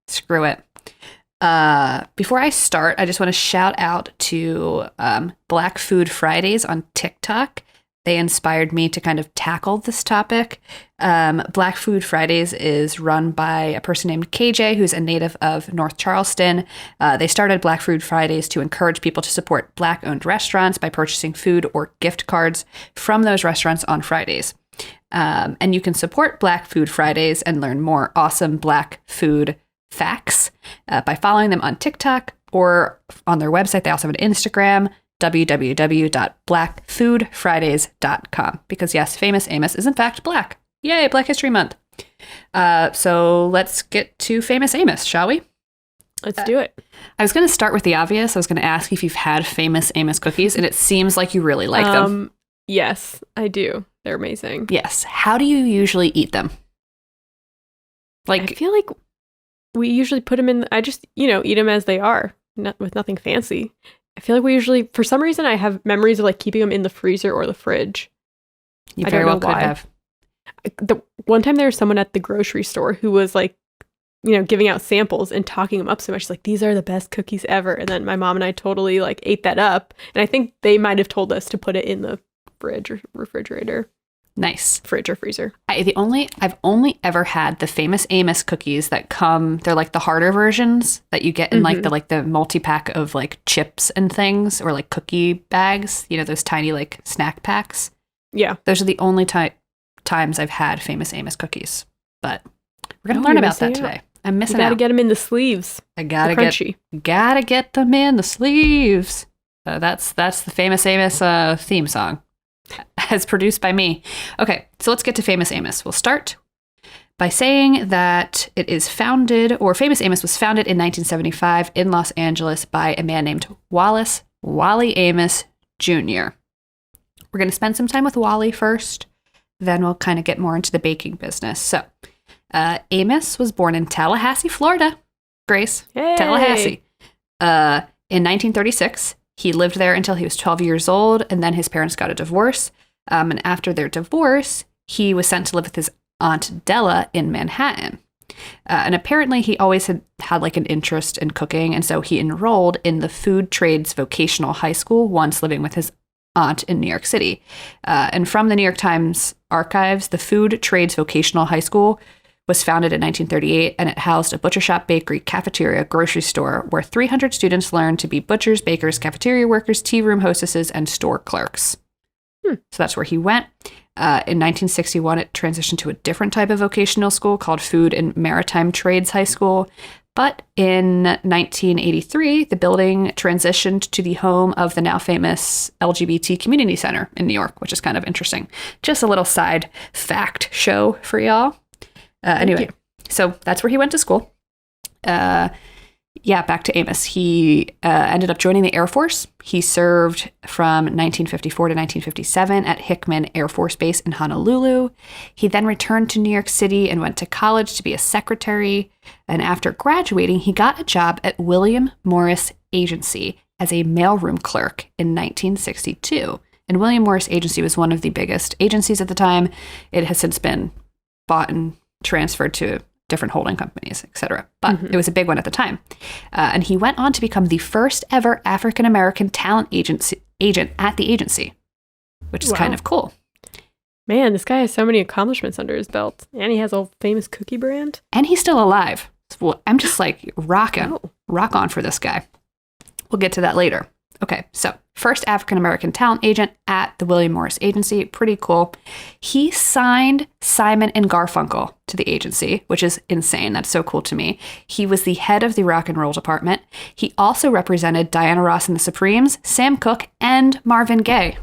Screw it. Before I start, I just want to shout out to Black Food Fridays on TikTok. They inspired me to kind of tackle this topic. Black Food Fridays is run by a person named KJ, who's a native of North Charleston. They started Black Food Fridays to encourage people to support Black-owned restaurants by purchasing food or gift cards from those restaurants on Fridays. And you can support Black Food Fridays and learn more awesome Black food facts by following them on TikTok or on their website. They also have an Instagram, www.blackfoodfridays.com. Because yes, Famous Amos is in fact Black. Yay, Black History Month. So let's get to Famous Amos, shall we? Let's do it. I was going to start with the obvious. I was going to ask if you've had Famous Amos cookies, and it seems like you really like them. Yes, I do. They're amazing. Yes. How do you usually eat them? I feel like we usually put them in. I just, eat them as they are, with nothing fancy. I feel like we usually, for some reason, I have memories of like keeping them in the freezer or the fridge. You very well could have. The one time there was someone at the grocery store who was like, giving out samples and talking them up so much, like, these are the best cookies ever. And then my mom and I totally like ate that up. And I think they might have told us to put it in the fridge or refrigerator. Nice. Fridge or freezer. I've only ever had the famous Amos cookies that come, they're like the harder versions that you get in like the multi-pack of like chips and things, or like cookie bags, those tiny like snack packs. Yeah. Those are the only times I've had famous Amos cookies. But we're going to learn about that today. I'm missing out. You gotta get them in the sleeves. I gotta get them in the sleeves. That's the famous Amos theme song, as produced by me. Okay, so let's get to famous Amos. We'll start by saying that it is founded, or famous Amos was founded in 1975 in Los Angeles by a man named Wally Amos Jr. We're going to spend some time with Wally first, then we'll kind of get more into the baking business. So, Amos was born in Tallahassee, Florida. Grace, hey. Tallahassee. In 1936, he lived there until he was 12 years old, and then his parents got a divorce. And after their divorce, he was sent to live with his aunt Della in Manhattan. And apparently he always had like an interest in cooking, and so he enrolled in the Food Trades Vocational High School once living with his aunt in New York City. And from the New York Times archives, the Food Trades Vocational High School was founded in 1938, and it housed a butcher shop, bakery, cafeteria, grocery store, where 300 students learned to be butchers, bakers, cafeteria workers, tea room hostesses, and store clerks. So that's where he went. In 1961, it transitioned to a different type of vocational school called Food and Maritime Trades High School. But in 1983, the building transitioned to the home of the now famous LGBT Community Center in New York, which is kind of interesting. Just a little side fact show for y'all. Anyway, so that's where he went to school. Back to Amos. He ended up joining the Air Force. He served from 1954 to 1957 at Hickman Air Force Base in Honolulu. He then returned to New York City and went to college to be a secretary. And after graduating, he got a job at William Morris Agency as a mailroom clerk in 1962. And William Morris Agency was one of the biggest agencies at the time. It has since been bought and transferred to different holding companies, etc. But it was a big one at the time. And he went on to become the first ever African-American talent agent at the agency, which is kind of cool. Man, this guy has so many accomplishments under his belt. And he has a famous cookie brand. And he's still alive. Well, I'm just like rock on for this guy. We'll get to that later. Okay, so first African-American talent agent at the William Morris Agency. Pretty cool. He signed Simon and Garfunkel to the agency, which is insane. That's so cool to me. He was the head of the rock and roll department. He also represented Diana Ross and the Supremes, Sam Cooke, and Marvin Gaye.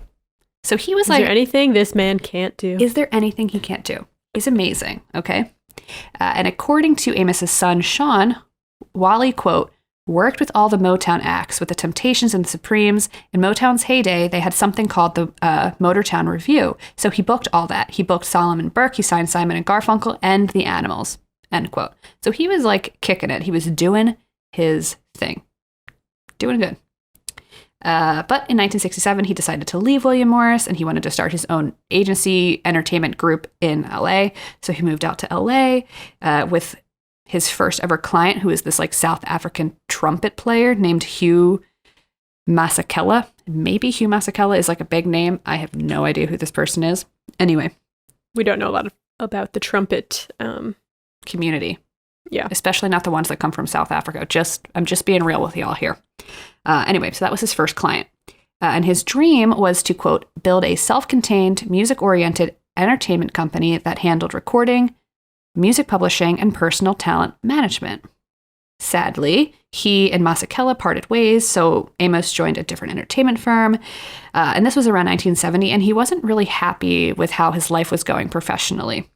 So he was like... Is there anything this man can't do? Is there anything he can't do? He's amazing, okay? And according to Amos's son, Sean, Wally, quote, worked with all the Motown acts, with the Temptations and the Supremes. In Motown's heyday, they had something called the Motortown Review. So he booked all that. He booked Solomon Burke, he signed Simon and Garfunkel, and the Animals, end quote. So he was like kicking it. He was doing his thing. Doing good. But in 1967, he decided to leave William Morris, and he wanted to start his own agency entertainment group in LA. So he moved out to LA with his first ever client, who is this like South African trumpet player named Hugh Masekela. Maybe Hugh Masekela is like a big name. I have no idea who this person is. Anyway. We don't know a lot about the trumpet community. Yeah. Especially not the ones that come from South Africa. I'm just being real with y'all here. Anyway, so that was his first client. And his dream was to, quote, build a self-contained, music-oriented entertainment company that handled recording, music publishing, and personal talent management. Sadly, he and Masekela parted ways, so Amos joined a different entertainment firm. And this was around 1970, and he wasn't really happy with how his life was going professionally.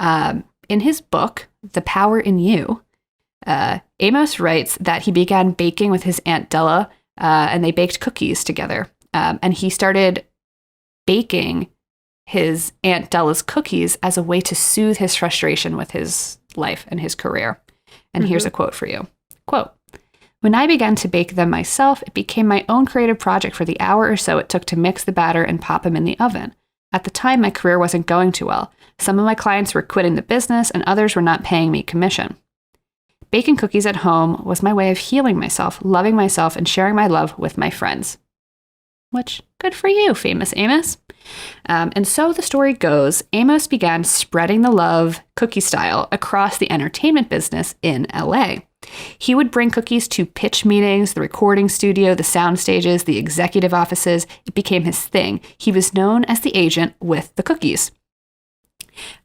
In his book, The Power in You, Amos writes that he began baking with his Aunt Della, and they baked cookies together. And he started baking his Aunt Della's cookies as a way to soothe his frustration with his life and his career. And here's a quote for you. Quote, "When I began to bake them myself, it became my own creative project for the hour or so it took to mix the batter and pop them in the oven. At the time, my career wasn't going too well. Some of my clients were quitting the business and others were not paying me commission. Baking cookies at home was my way of healing myself, loving myself, and sharing my love with my friends." Which, good for you, famous Amos. And so the story goes, Amos began spreading the love, cookie style, across the entertainment business in LA. He would bring cookies to pitch meetings, the recording studio, the sound stages, the executive offices. It became his thing. He was known as the agent with the cookies.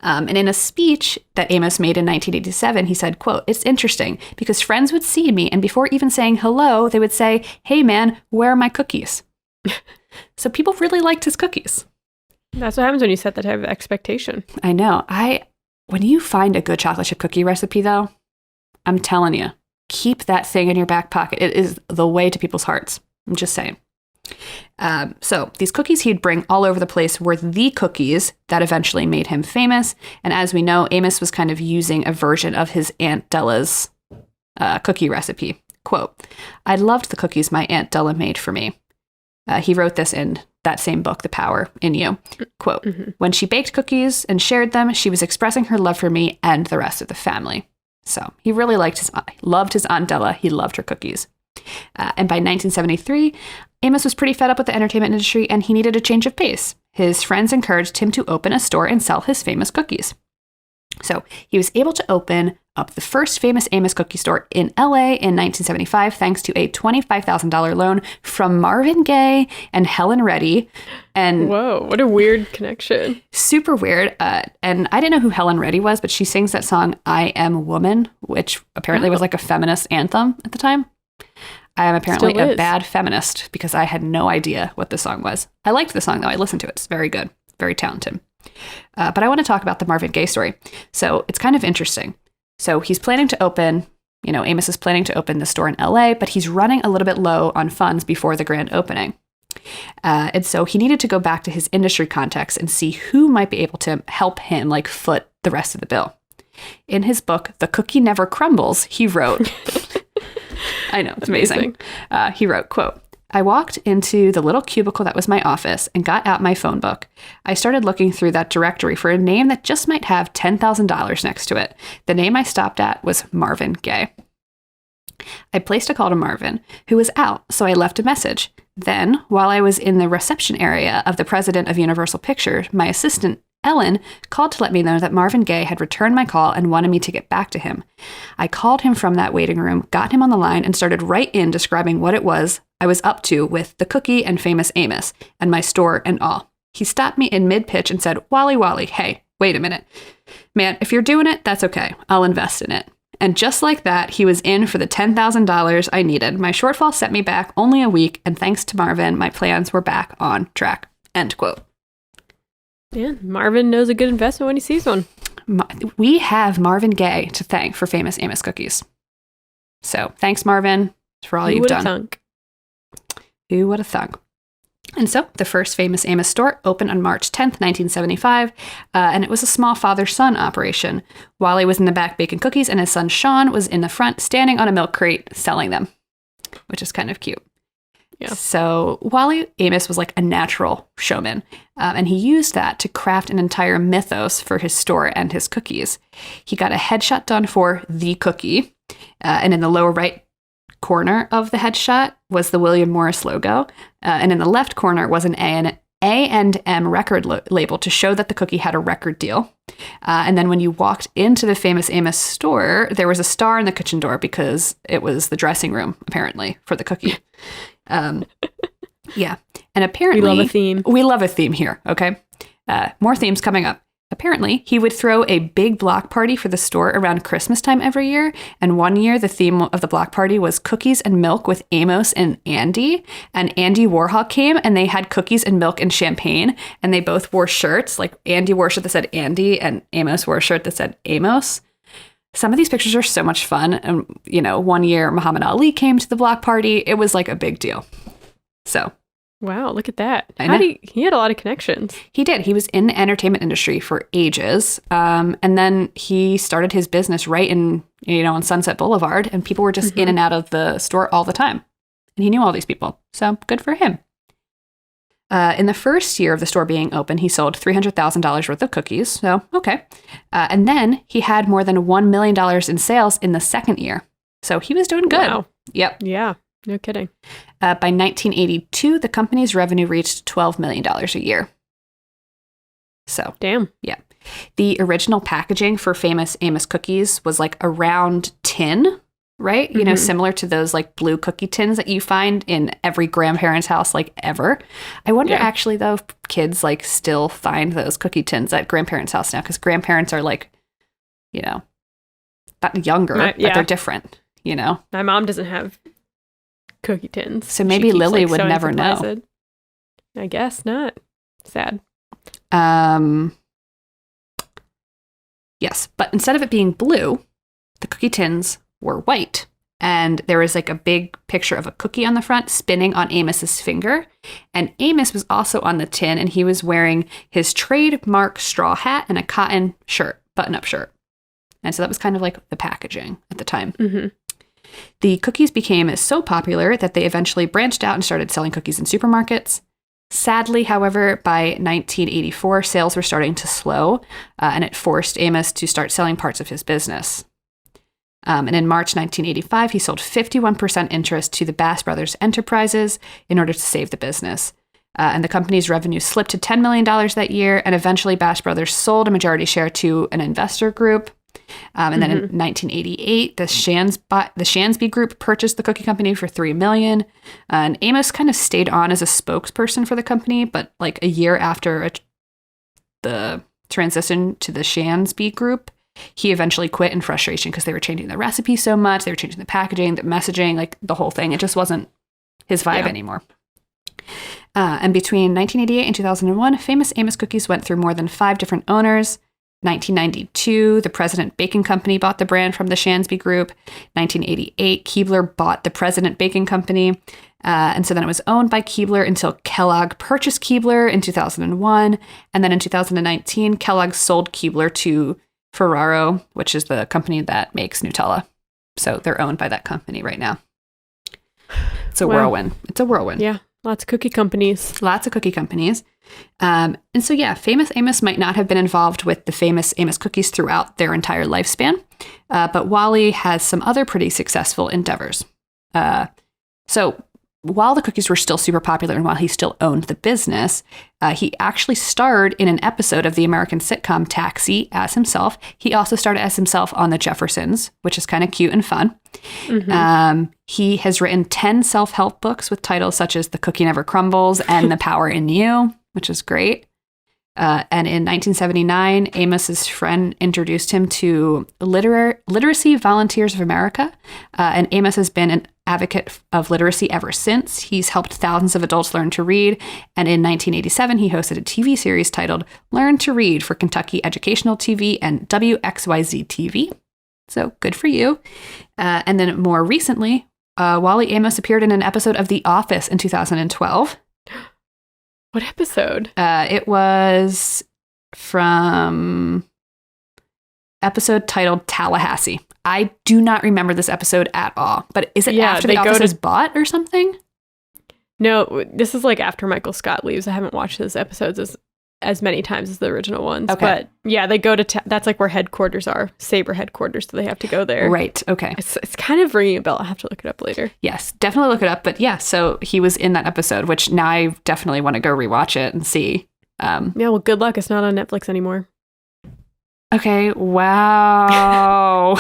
And in a speech that Amos made in 1987, he said, quote, "It's interesting because friends would see me and before even saying hello, they would say, 'Hey man, where are my cookies?'" So people really liked his cookies. That's what happens when you set that type of expectation. I know. When you find a good chocolate chip cookie recipe, though, I'm telling you, keep that thing in your back pocket. It is the way to people's hearts. I'm just saying. So these cookies he'd bring all over the place were the cookies that eventually made him famous. And as we know, Amos was kind of using a version of his Aunt Della's cookie recipe. Quote, "I loved the cookies my Aunt Della made for me." He wrote this in that same book, The Power in You. Quote, "When she baked cookies and shared them, she was expressing her love for me and the rest of the family." So he really loved his Aunt Della. He loved her cookies. And by 1973, Amos was pretty fed up with the entertainment industry and he needed a change of pace. His friends encouraged him to open a store and sell his famous cookies. So he was able to open up the first famous Amos cookie store in LA in 1975 thanks to a $25,000 loan from Marvin Gaye and Helen Reddy. And whoa, what a weird connection. Super weird. And I didn't know who Helen Reddy was, but she sings that song "I Am Woman," which apparently was like a feminist anthem at the time. I am apparently a bad feminist because I had no idea what the song was. I liked the song though. I listened to it. It's very good. Very talented. But I want to talk about the Marvin Gaye story. So it's kind of interesting. So he's planning to open, Amos is planning to open the store in LA, but he's running a little bit low on funds before the grand opening. And so he needed to go back to his industry contacts and see who might be able to help him foot the rest of the bill. In his book, The Cookie Never Crumbles, he wrote, I know, it's amazing. He wrote, quote, "I walked into the little cubicle that was my office and got out my phone book. I started looking through that directory for a name that just might have $10,000 next to it. The name I stopped at was Marvin Gaye. I placed a call to Marvin, who was out, so I left a message. Then, while I was in the reception area of the president of Universal Pictures, my assistant, Ellen, called to let me know that Marvin Gaye had returned my call and wanted me to get back to him. I called him from that waiting room, got him on the line, and started right in describing what it was I was up to with the cookie and famous Amos, and my store and all. He stopped me in mid-pitch and said, Wally, hey, wait a minute. Man, if you're doing it, that's okay. I'll invest in it. And just like that, he was in for the $10,000 I needed. My shortfall set me back only a week, and thanks to Marvin, my plans were back on track." End quote. Yeah, Marvin knows a good investment when he sees one. We have Marvin Gaye to thank for famous Amos cookies. So thanks, Marvin, for all you've done. Who would have thunk? And so the first famous Amos store opened on March 10th, 1975, and it was a small father-son operation. Wally was in the back baking cookies, and his son Sean was in the front standing on a milk crate selling them, which is kind of cute. Yeah. So Wally Amos was like a natural showman, and he used that to craft an entire mythos for his store and his cookies. He got a headshot done for the cookie, and in the lower right corner of the headshot was the William Morris logo, and in the left corner was an A&M record label to show that the cookie had a record deal. And then when you walked into the famous Amos store, there was a star in the kitchen door because it was the dressing room, apparently, for the cookie. Yeah. And apparently... We love a theme. We love a theme here, okay? More themes coming up. Apparently, he would throw a big block party for the store around Christmas time every year. And one year, the theme of the block party was cookies and milk with Amos and Andy. And Andy Warhol came, and they had cookies and milk and champagne. And they both wore shirts. Like, Andy wore a shirt that said Andy, and Amos wore a shirt that said Amos. Some of these pictures are so much fun. And, one year, Muhammad Ali came to the block party. It was like a big deal. So, Wow, look at that. I know. He had a lot of connections. He did. He was in the entertainment industry for ages. And then he started his business right on Sunset Boulevard, and people were just in and out of the store all the time. And he knew all these people. So good for him. In the first year of the store being open, he sold $300,000 worth of cookies. So, okay. And then he had more than $1 million in sales in the second year. So he was doing good. Wow. Yep. Yeah, no kidding. By 1982, the company's revenue reached $12 million a year. So, damn. Yeah. The original packaging for Famous Amos cookies was like a round tin, right? You know, similar to those like blue cookie tins that you find in every grandparent's house like ever. I wonder actually though if kids like still find those cookie tins at grandparents' house now, because grandparents are like, you know, that younger, but they're different, you know? My mom doesn't have cookie tins. So maybe Lily would never know. I guess not. Sad. Yes, but instead of it being blue, the cookie tins were white. And there was like a big picture of a cookie on the front spinning on Amos's finger. And Amos was also on the tin, and he was wearing his trademark straw hat and a cotton shirt, button-up shirt. And so that was kind of like the packaging at the time. The cookies became so popular that they eventually branched out and started selling cookies in supermarkets. Sadly, however, by 1984, sales were starting to slow, and it forced Amos to start selling parts of his business. And in March 1985, he sold 51% interest to the Bass Brothers Enterprises in order to save the business. And the company's revenue slipped to $10 million that year, and eventually Bass Brothers sold a majority share to an investor group. And then in 1988, the Shansby Group purchased the cookie company for $3 million. And Amos kind of stayed on as a spokesperson for the company, but like a year after the transition to the Shansby Group, he eventually quit in frustration because they were changing the recipe so much. They were changing the packaging, the messaging, like the whole thing. It just wasn't his vibe anymore. And between 1988 and 2001, Famous Amos cookies went through more than 5 different owners. 1992, the President Bacon Company bought the brand from the Shansby Group. 1988, Keebler bought the President Bacon Company. And so then it was owned by Keebler until Kellogg purchased Keebler in 2001. And then in 2019, Kellogg sold Keebler to Ferraro, which is the company that makes Nutella. So they're owned by that company right now. It's a whirlwind. It's a whirlwind. Yeah, lots of cookie companies. Lots of cookie companies. And so, yeah, Famous Amos might not have been involved with the Famous Amos cookies throughout their entire lifespan, but Wally has some other pretty successful endeavors. So while the cookies were still super popular and while he still owned the business, he actually starred in an episode of the American sitcom Taxi as himself. He also starred as himself on The Jeffersons, which is kind of cute and fun. He has written 10 self-help books with titles such as The Cookie Never Crumbles and The Power in You, which is great. And in 1979, Amos's friend introduced him to Literacy Volunteers of America. And Amos has been an advocate of literacy ever since. He's helped thousands of adults learn to read. And in 1987, he hosted a TV series titled Learn to Read for Kentucky Educational TV and WXYZ TV. So good for you. And then more recently, Wally Amos appeared in an episode of The Office in 2012. What episode? It was from episode titled Tallahassee. I do not remember this episode at all, but is it after The Office is bought or something? No, this is like after Michael Scott leaves. I haven't watched those episodes as many times as the original ones. Okay. But yeah, they go to, that's like where headquarters are, Sabre headquarters, so they have to go there. Right, okay. It's kind of ringing a bell. I'll have to look it up later. Yes, definitely look it up. But yeah, so he was in that episode, which now I definitely want to go rewatch it and see. Yeah, well, good luck. It's not on Netflix anymore. Okay, wow.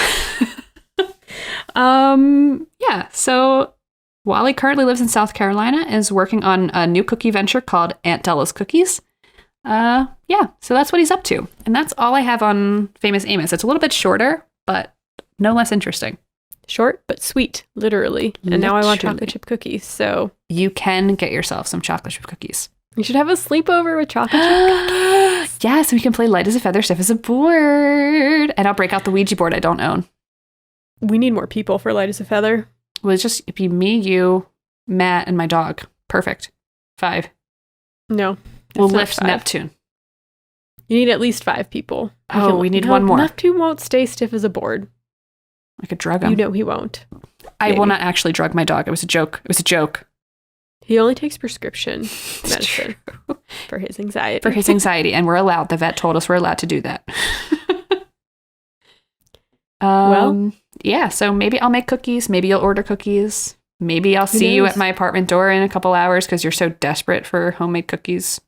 Yeah, so Wally currently lives in South Carolina, is working on a new cookie venture called Aunt Della's Cookies. Yeah, so that's what he's up to. And that's all I have on Famous Amos. It's a little bit shorter, but no less interesting. Short, but sweet, literally. And now I want chocolate chip cookies, so. You can get yourself some chocolate chip cookies. You should have a sleepover with chocolate chip cookies. Yes, we can play light as a feather, stiff as a board. And I'll break out the Ouija board I don't own. We need more people for light as a feather. Well, it's just, it'd be me, you, Matt, and my dog. Perfect. 5. No. We'll it's not lift 5. Neptune. You need at least 5 people. Oh, we need one more. Neptune won't stay stiff as a board. I could drug him. You know he won't. I Maybe. will not actually drug my dog. It was a joke. It was a joke. He only takes prescription medicine for his anxiety. For his anxiety, and we're allowed. The vet told us we're allowed to do that. Well, yeah, so maybe I'll make cookies. Maybe you'll order cookies. Maybe I'll see you knows? at my apartment door in a couple hours because you're so desperate for homemade cookies.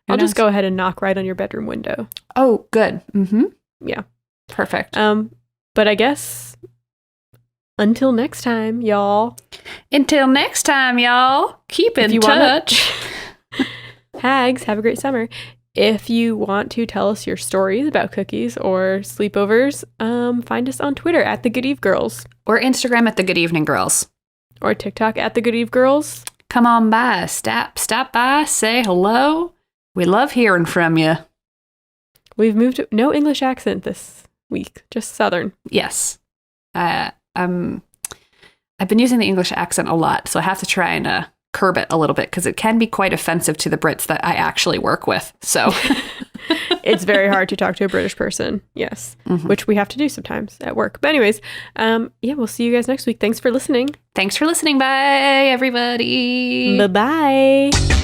I'll just go ahead and knock right on your bedroom window. Oh, good. Mm-hmm. Yeah. Perfect. But I guess until next time, y'all. Until next time, y'all. Keep in touch. Hags, have a great summer. If you want to tell us your stories about cookies or sleepovers, find us on Twitter at The Good Eve Girls. Or Instagram at The Good Evening Girls. Or TikTok at The Good Eve Girls. Come on by. Stop by. Say hello. We love hearing from you. We've moved to no English accent this week, just Southern. Yes. I've been using the English accent a lot, so I have to try and curb it a little bit because it can be quite offensive to the Brits that I actually work with. So it's very hard to talk to a British person. Yes. Mm-hmm. Which we have to do sometimes at work. But anyways, we'll see you guys next week. Thanks for listening. Thanks for listening. Bye, everybody. Bye-bye.